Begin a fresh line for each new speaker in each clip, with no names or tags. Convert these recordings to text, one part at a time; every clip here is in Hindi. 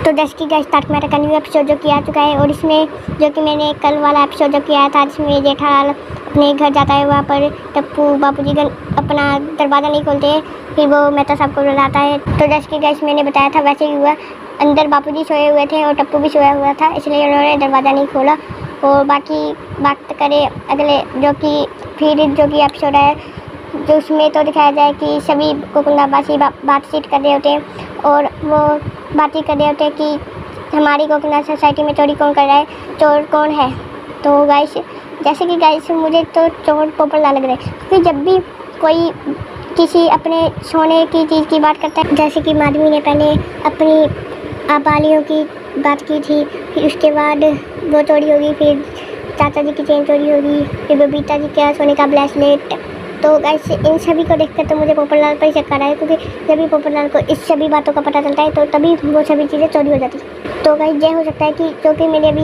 तो जैसे कि गाइस तारक मेहता का न्यू एपिसोड जो कि आ चुका है, और इसमें जो कि मैंने कल वाला एपिसोड जो किया था जिसमें जेठालाल अपने घर जाता है, वहाँ पर टप्पू बापूजी अपना दरवाज़ा नहीं खोलते, फिर वो मेहता साहब को बुलाता है। तो जैसे कि गाइस मैंने बताया था वैसे ही हुआ, अंदर बापूजी सोए हुए थे और टप्पू भी सोया हुआ था, इसलिए उन्होंने दरवाज़ा नहीं खोला। और बाकी बात करें अगले जो कि फिर जो कि एपिसोड है, जो उसमें तो दिखाया जाए कि सभी गोकुलनाथवासी बातचीत कर रहे होते हैं, और वो बातचीत कर रहे होते हैं कि हमारी गोकुलनाथ सोसाइटी में चोरी कौन कर रहा है, चोर कौन है। तो गाइस जैसे कि गाइस मुझे तो चोर पोपटलाल लग रहा है, क्योंकि जब भी कोई किसी अपने सोने की चीज़ की बात करता है, जैसे कि माधवी ने पहले अपनी आबालियों की बात की थी, फिर उसके बाद वो चोरी होगी, फिर चाचा जी की चेन चोरी होगी, फिर बबीता जी का सोने का ब्रेसलेट। तो गाइस इन सभी को देखकर तो मुझे पोपटलाल पर ही शक आ रहा है, क्योंकि जब भी पोपटलाल को इस सभी बातों का पता चलता है तो तभी वो सभी चीज़ें चोरी हो जाती। तो गाइस ये हो सकता है कि जो कि मैंने अभी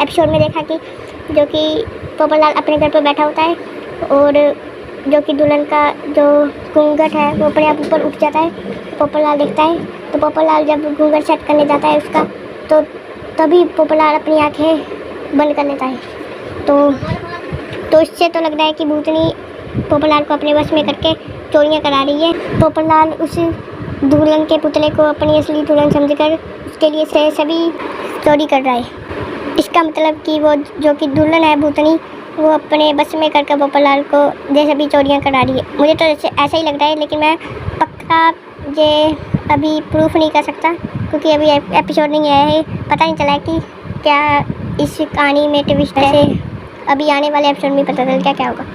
एपिसोड में देखा कि जो कि पोपटलाल अपने घर पर बैठा होता है, और जो कि दुल्हन का जो घूंघट है वो अपने आप ऊपर उठ जाता है, पोपटलाल देखता है। तो पोपटलाल जब घूंघट सेट करने जाता है उसका, तो तभी पोपटलाल अपनी आँखें बंद कर लेता है। तो इससे तो लग रहा है कि भूतनी पोपटलाल को अपने वश में करके चोरियां करा रही है। पोपटलाल उस दुल्हन के पुतले को अपनी असली दुल्हन समझकर उसके लिए से सभी चोरी कर रहा है। इसका मतलब कि वो जो कि दुल्हन है भूतनी, वो अपने बस में करके पोपटलाल को ये सभी चोरियां करा रही है। मुझे तो ऐसा ही लग रहा है, लेकिन मैं पक्का ये अभी प्रूफ नहीं कर सकता, क्योंकि अभी एपिसोड नहीं आया है, पता नहीं चला है कि क्या इस कहानी में ट्विस्ट है। अभी आने वाले एपिसोड में पता चल क्या होगा।